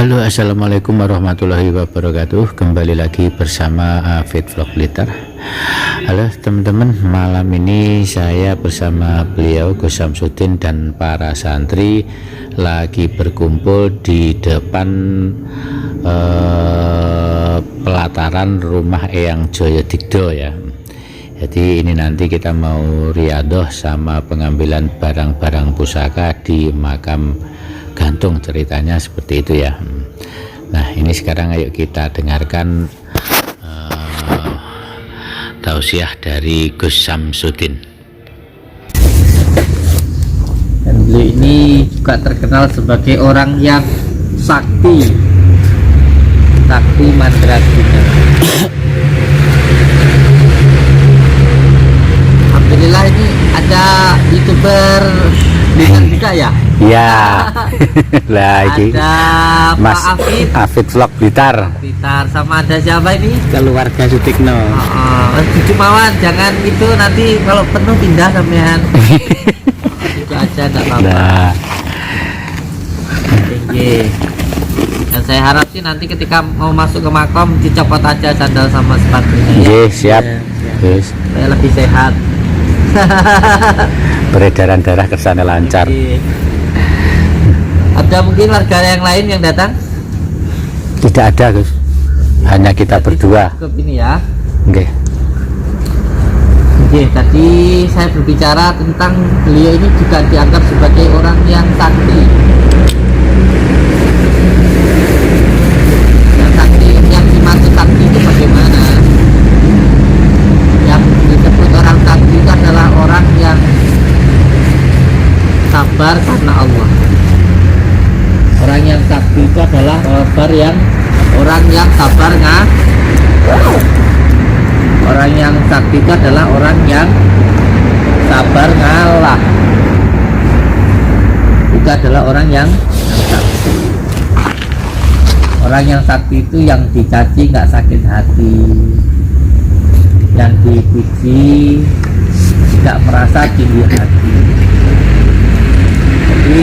Halo, assalamualaikum warahmatullahi wabarakatuh. Kembali lagi bersama Fit Vlog Blitar. Halo teman-teman, malam ini saya bersama beliau Gus Samsudin dan para santri lagi berkumpul di depan pelataran rumah Eyang Joyodigdo ya. Jadi ini nanti kita mau riadoh sama pengambilan barang-barang pusaka di makam gantung, ceritanya seperti itu ya. Nah ini sekarang ayo kita dengarkan tausiah dari Gus Samsudin. Dan beliau ini juga terkenal sebagai orang yang sakti mandraguna. Alhamdulillah ini ada YouTuber dengan juga ya. Ya, lagi ada Mas Pak Afid Vlog Blitar sama ada siapa ini? keluarga Sutikno. Cucu Mawar, jangan itu nanti kalau penuh pindah sampean. Itu aja enggak apa-apa. Nah, Tinggi. Dan saya harap sih nanti ketika mau masuk ke makam dicopot aja sandal sama sepatunya. iya siap. Yes. Supaya lebih sehat. Peredaran darah ke sana lancar. Ada mungkin warga yang lain yang datang? Tidak ada, Gus. Hanya kita berdua. Cukup ini ya. Oke. Oke, tadi saya berbicara tentang beliau ini juga dianggap sebagai orang yang sakti. Yang sakti, yang dimaksud sakti itu bagaimana? Yang disebut orang sakti itu adalah orang yang sabar karena Allah. Orang yang sakti itu adalah orang yang sabar orang yang sakti itu adalah orang yang sabar ngalah. Itu adalah orang yang sakti. Orang yang sakti itu yang dicaci nggak sakit hati, yang dipuji tidak merasa tinggi hati. Jadi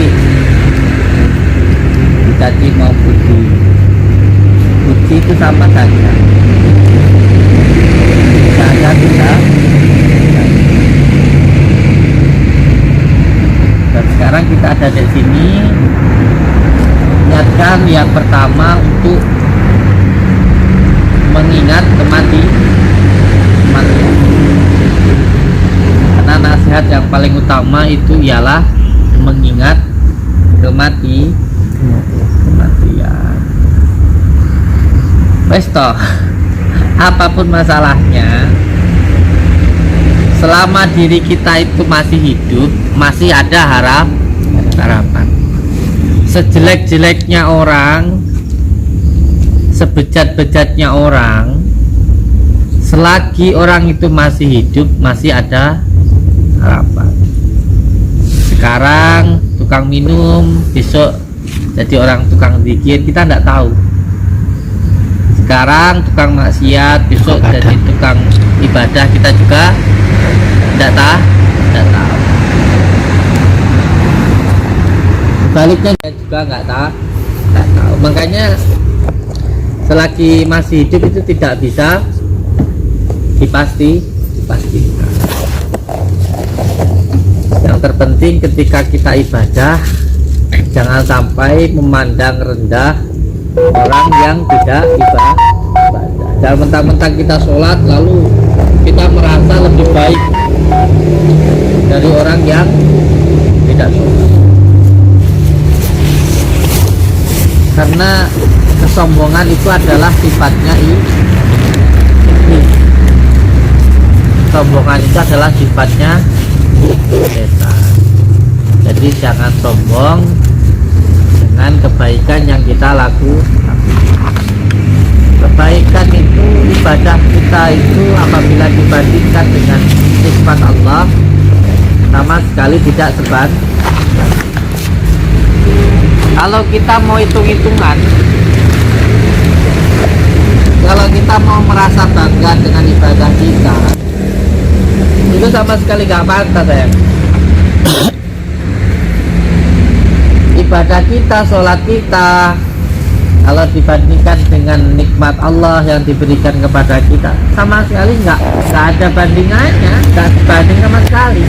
dicaci mau puji itu sama saja. Saya tidak. Dan sekarang kita ada di sini, niatkan yang pertama untuk mengingat kematian. Karena nasihat yang paling utama itu ialah mengingat kematian. Toh, apapun masalahnya, selama diri kita itu masih hidup, masih ada harapan. Sejelek-jeleknya orang, sebejat-bejatnya orang, selagi orang itu masih hidup, masih ada harapan. Sekarang tukang minum, besok jadi orang tukang zikir, kita tidak tahu. Sekarang tukang maksiat, besok jadi tukang ibadah, kita juga tidak tahu. Baliknya juga nggak tahu. Makanya selagi masih hidup itu tidak bisa dipastikan. Yang terpenting ketika kita ibadah, jangan sampai memandang rendah orang yang tidak ibadah. Jangan mentang-mentang kita sholat lalu kita merasa lebih baik dari orang yang tidak sholat. Karena kesombongan itu adalah sifatnya kesombongan itu adalah sifatnya setan. Jadi jangan sombong dengan kebaikan yang kita lakukan. Kebaikan itu, ibadah kita itu apabila dibandingkan dengan sifat Allah sama sekali tidak sebanding. Kalau kita mau hitung-hitungan, kalau kita mau merasa bangga dengan ibadah kita, itu sama sekali gak pantas ya. ibadah kita, sholat kita, kalau dibandingkan dengan nikmat Allah yang diberikan kepada kita, sama sekali nggak ada bandingannya, nggak sebanding sama sekali.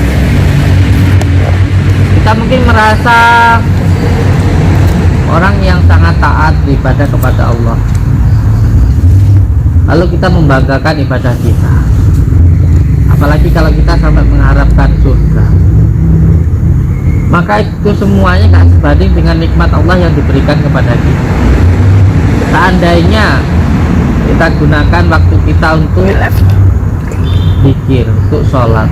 Kita mungkin merasa orang yang sangat taat beribadah kepada Allah, lalu kita membanggakan ibadah kita, apalagi kalau kita sampai mengharapkan surga, maka itu semuanya nggak sebanding dengan nikmat Allah yang diberikan kepada kita. Seandainya kita gunakan waktu kita untuk zikir, untuk sholat,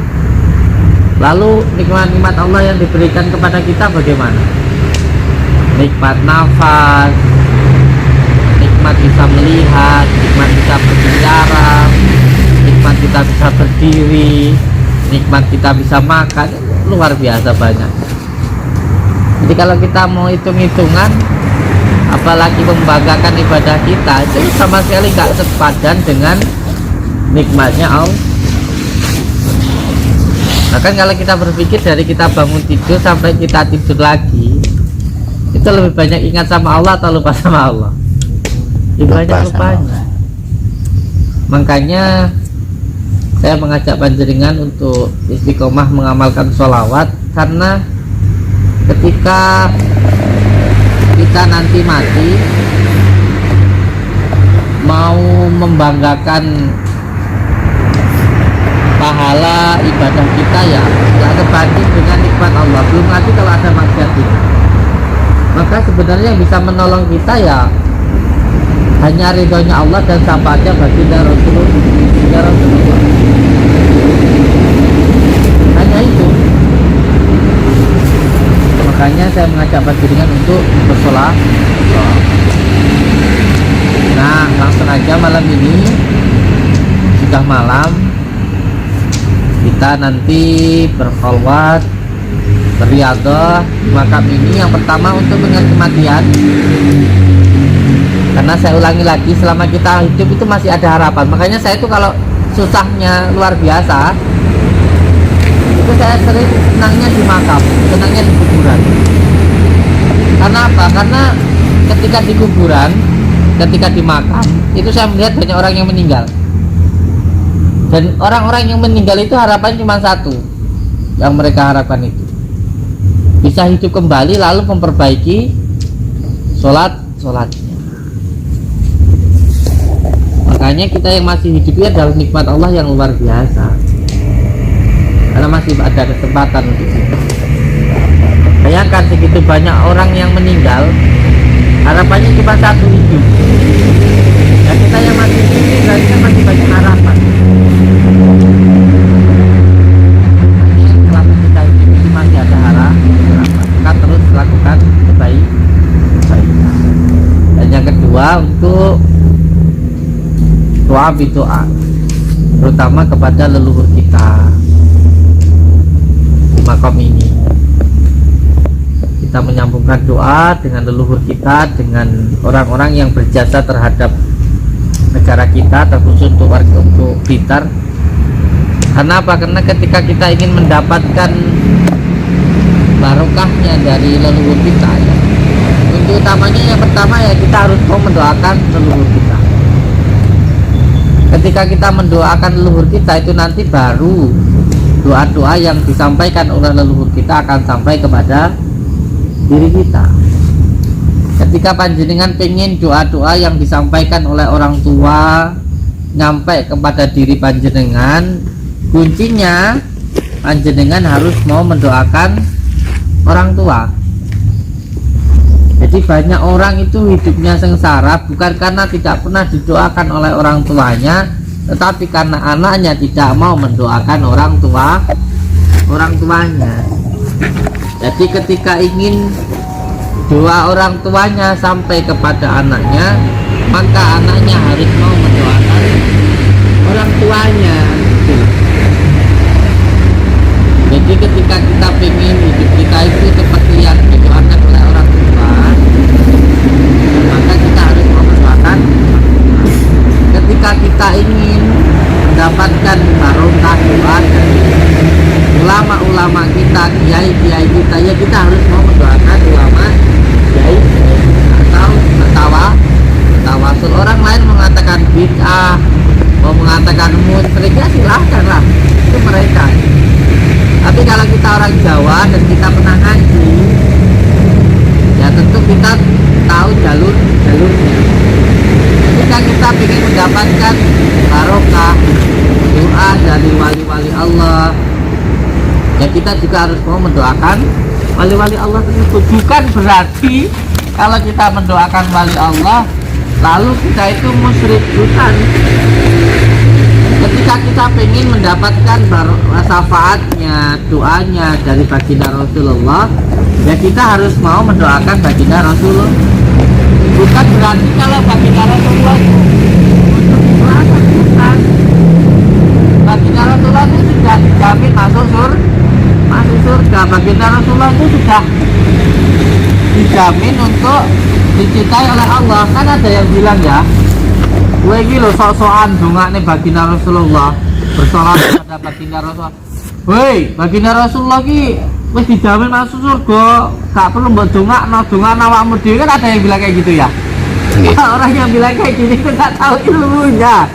lalu nikmat-nikmat Allah yang diberikan kepada kita bagaimana? Nikmat nafas, nikmat bisa melihat, nikmat bisa berbicara, nikmat kita bisa berdiri, nikmat kita bisa makan, luar biasa banyak. Jadi kalau kita mau hitung-hitungan, apalagi membanggakan ibadah kita, itu sama sekali nggak sepadan dengan nikmatnya Allah. Bahkan kalau kita berpikir dari kita bangun tidur sampai kita tidur lagi, itu lebih banyak ingat sama Allah atau lupa sama Allah? Lebih banyak lupanya. Makanya saya mengajak panjenengan untuk istiqomah mengamalkan sholawat, karena ketika kita nanti mati mau membanggakan pahala ibadah kita, ya nggak sebanding dengan nikmat Allah. Belum lagi kalau ada maksiat itu, maka sebenarnya yang bisa menolong kita ya hanya ridhonya Allah dan syafaatnya baginda Rasulullah. Hanya itu. Makanya saya mengajak panjenengan untuk bersolat. Nah, langsung aja malam ini, sudah malam, kita nanti berkholwat, beriadah di makam ini. Yang pertama untuk mengingat kematian, karena saya ulangi lagi, selama kita hidup itu masih ada harapan. Makanya saya itu kalau susahnya luar biasa, itu saya sering senangnya di makam, senangnya di kuburan. Karena apa? Karena ketika di kuburan, ketika di makam, itu saya melihat banyak orang yang meninggal. Dan orang-orang yang meninggal itu harapannya cuma satu, yang mereka harapkan itu bisa hidup kembali, lalu memperbaiki sholatnya. Makanya kita yang masih hidup itu adalah nikmat Allah yang luar biasa, karena masih ada kesempatan untuk itu. Bayangkan segitu banyak orang yang meninggal, harapannya cuma satu, hidup. Dan kita yang masih hidup berarti masih banyak harapan. Selama kita hidup itu masih ada harapan, maka terus lakukan kebaikan. Dan yang kedua, untuk doa, terutama kepada leluhur kita di makam ini. Kita menyambungkan doa dengan leluhur kita, dengan orang-orang yang berjasa terhadap negara kita, terkhusus untuk warga, untuk Blitar. Karena apa? Karena ketika kita ingin mendapatkan barokahnya dari leluhur kita, ya, untuk utamanya yang pertama ya kita harus mau mendoakan leluhur kita. Ketika kita mendoakan leluhur kita, itu nanti baru doa-doa yang disampaikan oleh leluhur kita akan sampai kepada diri kita. Ketika panjenengan pengen doa-doa yang disampaikan oleh orang tua nyampe kepada diri panjenengan, kuncinya panjenengan harus mau mendoakan orang tua. Jadi banyak orang itu hidupnya sengsara bukan karena tidak pernah didoakan oleh orang tuanya, tetapi karena anaknya tidak mau mendoakan orang tuanya. Jadi ketika ingin doa orang tuanya sampai kepada anaknya, maka anaknya harus mau mendoakan orang tuanya. Jadi ketika kita ingin hidup kita itu seperti yang didoakan oleh orang tua, maka kita harus mau mendoakan. Ketika kita ingin mendapatkan barokah doa dari ulama-ulama kita, kiai-kiai kita, ya kita harus mau mendoakan ulama, kiai atau orang Jawa dan kita pernah ngaji, ya tentu kita tahu jalurnya. Ketika kita ingin mendapatkan barokah doa dari wali-wali Allah, ya kita juga harus mau mendoakan wali-wali Allah tersebut. Bukan berarti kalau kita mendoakan wali Allah lalu kita itu musyrik, bukan. Ketika kita ingin mendapatkan syafaatnya, doanya dari baginda Rasulullah, ya kita harus mau mendoakan baginda Rasulullah. Bukan berarti kalau baginda Rasulullah itu bukan. Baginda Rasulullah itu sudah dijamin masuk surga. Baginda Rasulullah itu sudah dijamin untuk dicintai oleh Allah. Kan ada yang bilang ya, gue ini loh sok-sokan dongaknya baginda Rasulullah, bersolat kepada baginda Rasulullah. Woi, baginda Rasulullah ki wis dijamin masuk surga, gak perlu mbok dongakno awakmu dhewe. Kan ada yang bilang kayak gitu ya. Orang yang bilang kayak gini itu gak tahu ilmunya.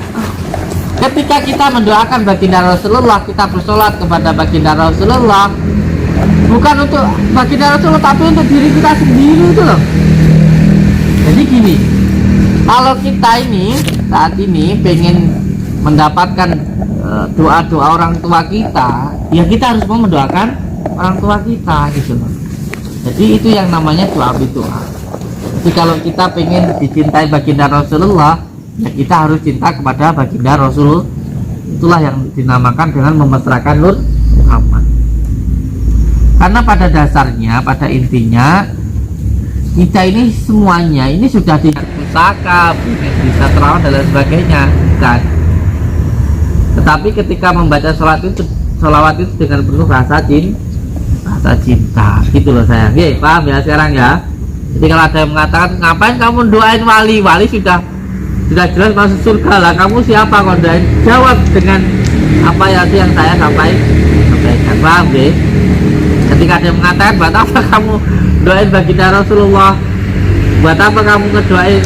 Ketika kita mendoakan baginda Rasulullah, kita bersolat kepada baginda Rasulullah, bukan untuk baginda Rasulullah tapi untuk diri kita sendiri itu loh. Jadi gini, kalau kita ini saat ini pengen mendapatkan doa-doa orang tua kita, ya kita harus mau mendoakan orang tua kita gitu loh. Jadi itu yang namanya doa berdoa. Jadi kalau kita pengen dicintai baginda Rasulullah, ya kita harus cinta kepada baginda Rasulullah. Itulah yang dinamakan dengan memesrakan Nur Muhammad. Karena pada dasarnya, pada intinya, kita ini semuanya ini sudah pusaka, bisa terawat dan lain sebagainya, kan? Tetapi ketika membaca sholawat itu dengan penuh rasa cinta, gitu loh sayang. Oke, paham ya sekarang ya? Jadi kalau ada yang mengatakan ngapain kamu doain wali sudah jelas masuk surga lah, kamu siapa kau doain? Jawab dengan apa yang saya sampaikan, paham ya? Ketika ada yang mengatakan buat apa kamu doain baginda Rasulullah, buat apa kamu ngedoain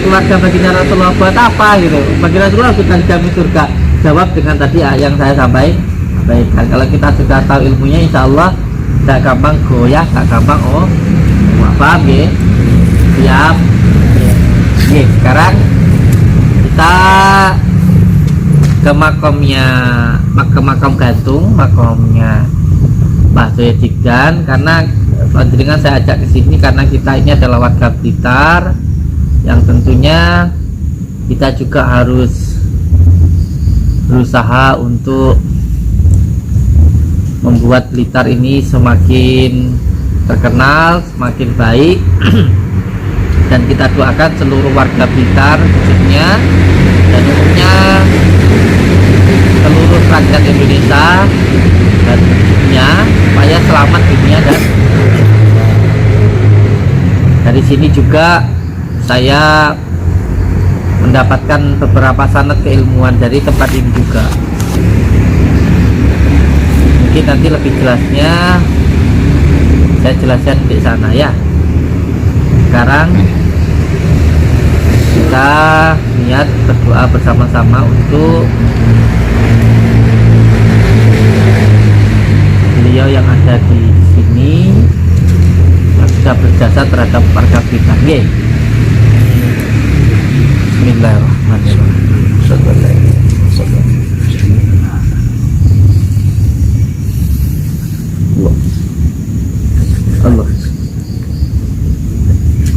keluarga baginda Rasulullah, buat apa gitu? Baginda Rasulullah sudah dijamin surga. Jawab dengan tadi yang saya sampaikan. Kalau kita sudah tahu ilmunya, insya Allah tidak gampang goyah, tidak gampang paham ya? Siap. Oke, sekarang kita ke makam gantung, makamnya Mbah Joyo Tigdan. Karena panjenengan saya ajak ke sini karena kita ini adalah warga Blitar yang tentunya kita juga harus berusaha untuk membuat Blitar ini semakin terkenal, semakin baik. Dan kita doakan seluruh warga Blitar khususnya dan umumnya seluruh rakyat Indonesia dan dunia supaya selamat dunia. Dan dari sini juga saya mendapatkan beberapa sanad keilmuan dari tempat ini juga. Mungkin nanti lebih jelasnya saya jelaskan di sana ya. Sekarang kita niat berdoa bersama-sama untuk beliau yang ada di sini yang sudah berjasa terhadap warga kita. Bismillahirrahmanirrahim.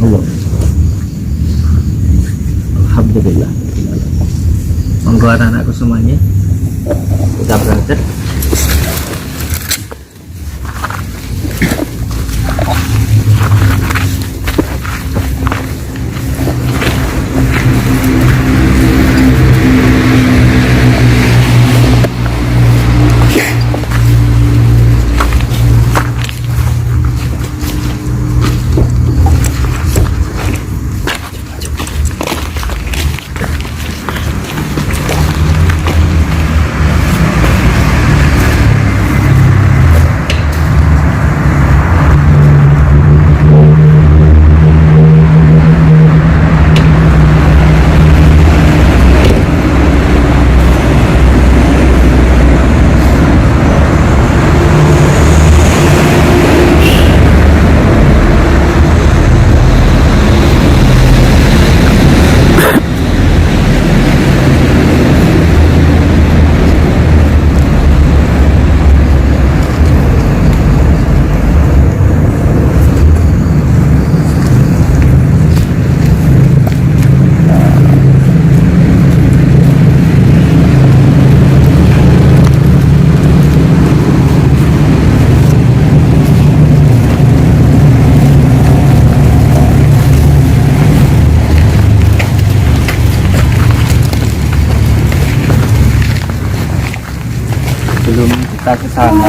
Allah. Alhamdulillah. Monggo anak-anakku semuanya kita berangkat. kita ke sana.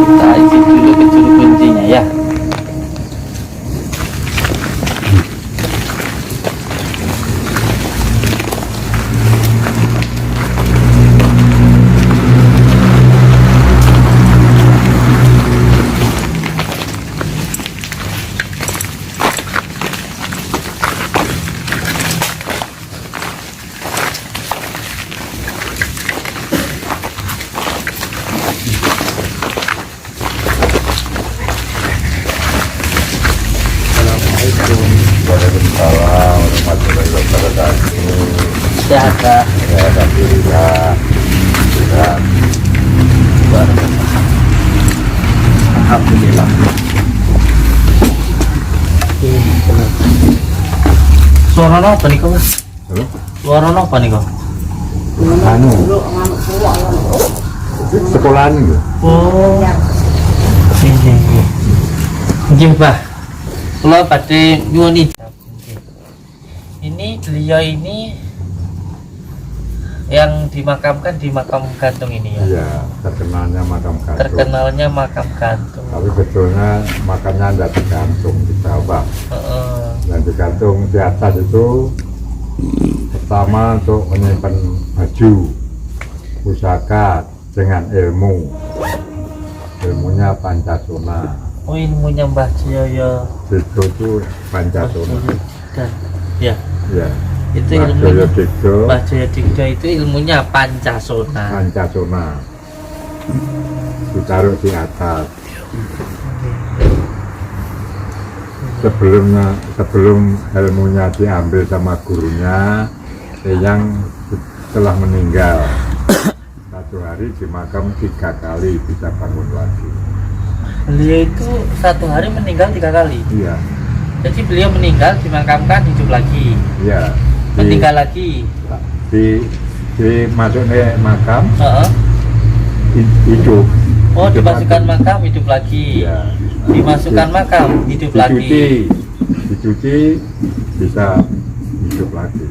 Kita isi dulu ke juru kuncinya ya. Waalaikumsalam warahmatullahi wabarakatuh. Sehat Pak. Ya, alhamdulillah. Alhamdulillah. Alhamdulillah. Suara apa nih kau? Halo? Suara apa nih kau? Anu. Sekolahan gitu. Oh. Nggih, Pak. Kula badhe nyuwun izin. Ini beliau ini yang dimakamkan di makam gantung ini ya. Iya, terkenalnya makam gantung. Terkenalnya makam gantung. Tapi betulnya makamnya tidak digantung di bawah. Heeh. Yang digantung di atas itu pertama untuk menyimpan baju, pusaka dengan ilmu. Ilmunya Pancasona. Oh, ilmunya Mbah Jaya. Itu Pancasona. Ya, Ya. itu Mbah ilmunya Jaya Digdo, Mbah Jaya Digdo itu ilmunya Pancasona. Pancasona. Ditaruh di atas. Sebelum ilmunya diambil sama gurunya, yang telah meninggal. Satu hari di makam 3 kali bisa bangun lagi. Beliau itu satu hari meninggal 3 kali. Iya, Jadi beliau meninggal dimakamkan hidup lagi. iya. Meninggal lagi. Di masuknya makam Heeh. hidup. Oh, Hidup dimasukkan lagi. makam hidup lagi. Iya. Dimasukkan makam hidup lagi. Dicuci bisa hidup lagi.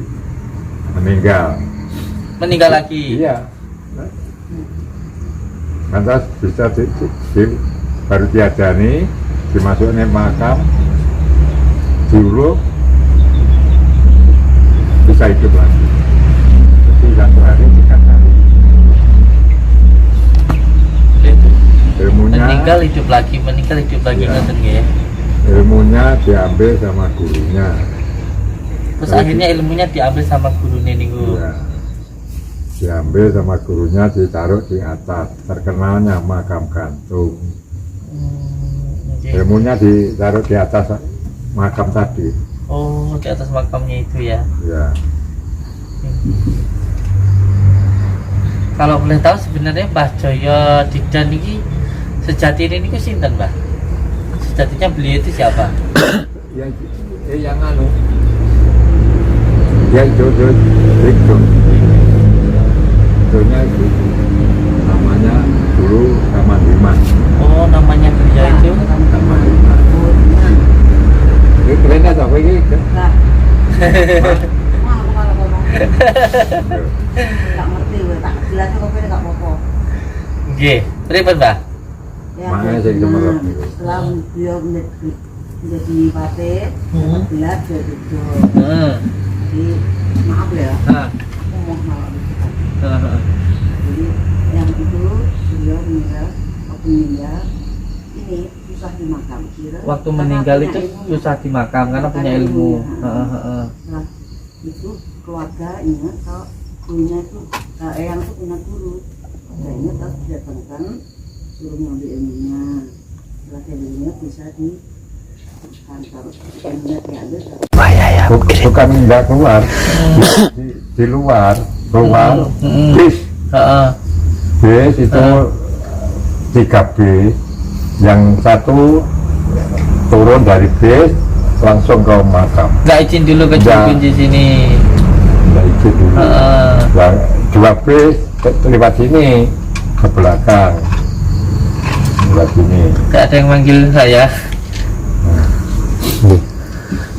Meninggal. Meninggal lagi. Iya. Lantas bisa baru diadani, dimasuknya makam, diuluk, bisa hidup lagi. Jadi satu hari 3 kali. Ilmunya, Meninggal hidup lagi Iya. ngoten nggih. ilmunya diambil sama gurunya. Terus Terus akhirnya ilmunya diambil sama gurune niku. Iya. Diambil sama gurunya, ditaruh di atas. Terkenalnya makam gantung. Nggih. Ilmunya ditaruh di atas makam tadi. Oh, di atas makamnya itu ya. Ya, Kalau boleh tahu sebenarnya Mbah Jaya Digdo niki sejati ini niku sinten, Mbah? Sejatinya beliau itu siapa? yang anu. Ya Jojo Digdo. Jodohnya itu namanya dulu Kamandriman. Oh, namanya beliau itu Kamandriman. Ini kerennya apa ini? Tak ngerti gue, tak jelasnya kopi gak apa-apa. nggih. Pripun, Mbah? Ya, Makanya saya kemerok nih. setelah beliau menjadi pate, Hmm. gelar dia juga. Heeh. Jadi maaf ya, Heeh. ngomong malah gitu kan. Heeh. Jadi yang itu beliau meninggal, waktu meninggal ini susah dimakam. Waktu meninggal itu susah dimakam karena punya ilmu. Heeh, heeh. Nah, itu keluarga ingat kalau gurunya itu yang itu punya guru. Nah, ingat harus didatangkan suruh ngambil ilmunya. Setelah ilmunya bisa di kantor ilmunya diambil. Bukan nggak keluar, di luar, bis. Heeh. Bis itu 3 bis, yang satu turun dari bis langsung ke makam. Nggak izin dulu ke Nggak. kunci sini. Nah, itu dulu. Heeh. Nah, 2 bis lewat sini ke belakang, lewat sini. Nggak ada yang manggil saya.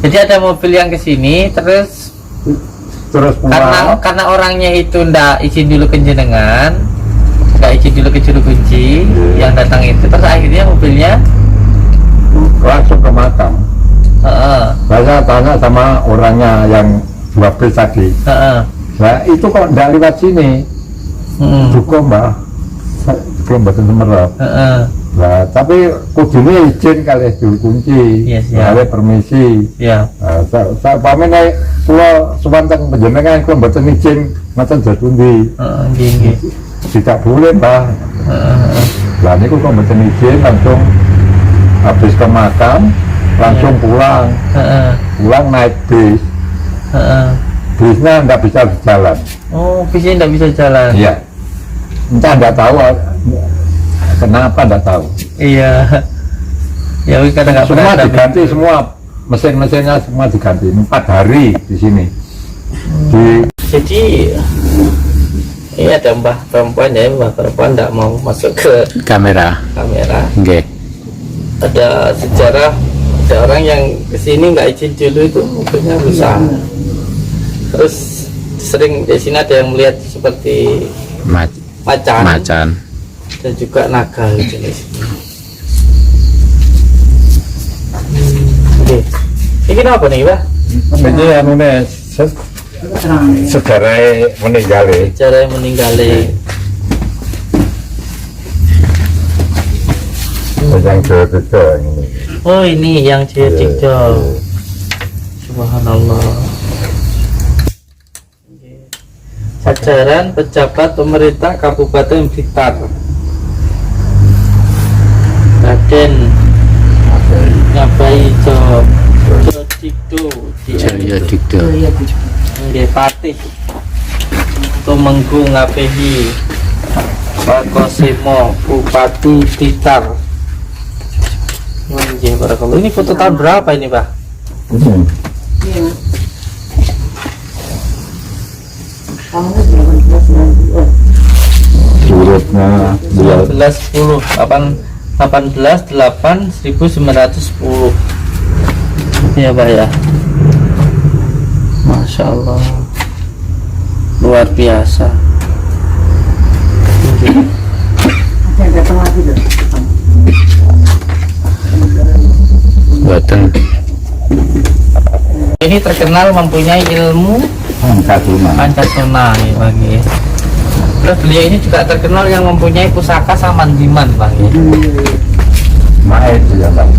Jadi ada mobil yang ke sini terus Terus pulang. karena orangnya itu ndak izin dulu ke jenengan, izin dulu ke juru kunci yang datang itu, terus akhirnya mobilnya langsung ke makam. Saya tanya sama orangnya yang 2 bis tadi, nah itu kok nggak lewat sini, duko mbak, belum betul semerap. Nah, tapi kudunya izin kali juru kunci, kali permisi. Saya pamit naik pulau Suwanteng penjenengan kalau betul izin macam jatundi. Tidak boleh mbak. Nah ini kok betul izin langsung habis ke makam langsung pulang, pulang naik bis. Bisnya nggak bisa jalan. Oh, bisnya nggak bisa jalan. Iya. Entah nggak tahu. Kenapa nggak tahu? Iya. Ya kadang nggak pernah. Semua diganti semua, mesin-mesinnya semua diganti. 4 hari di sini. Jadi ini ada mbah perempuan ya, mbah perempuan nggak mau masuk ke Kamera. Nggih. Ada sejarah, ada orang yang kesini nggak izin dulu itu mobilnya rusak. Terus sering di sini ada yang melihat seperti macan. Dan juga naga gitu di sini. Oke. Ini apa nih, Pak? Ini anu nih sejarah meninggali. Cara meninggali. Yang ke-3 ini. Oh, ini yang Jogja. Subhanallah. Jajaran pejabat pemerintah Kabupaten Blitar. Raden Ngabai Jodikdo Jaya Dikdo. Nggih Patih Tumenggung Ngabehi Pakosimo Bupati Blitar. Nggih barakallah. Ini foto tahun berapa ini, Pak? Iya. Tahunnya 1890. Surutnya 1910 1910 ya Pak ya. Masya Allah, luar biasa. Ada datang lagi tuh. Boten. Ini terkenal mempunyai ilmu Pancasila ya Pak ya. Terus beliau ini juga terkenal yang mempunyai pusaka Samandiman Pak ya. Maet ya Pak.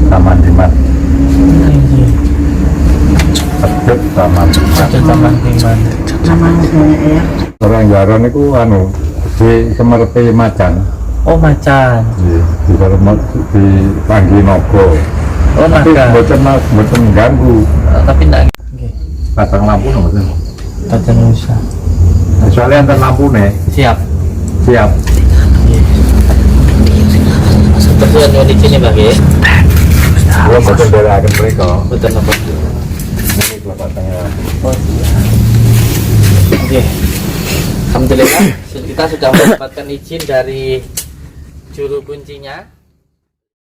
Samandiman. Sedep Samandiman. Namanya banyak ya. Orang Jaron itu anu di Semerpe Macan. Oh macan. Di Panggi Nogo. Oh Tapi naga. boten mengganggu. Tapi enggak. Pasang lampu nggak betul. Tata Nusa. Soalnya antar lampu nih. Siap. Siap. Seperti yang di sini Pak ya. Belum betul dari agen mereka. Betul apa? Ini kelapa tengah. Oh iya. Oke. Alhamdulillah kita sudah mendapatkan izin dari juru kuncinya.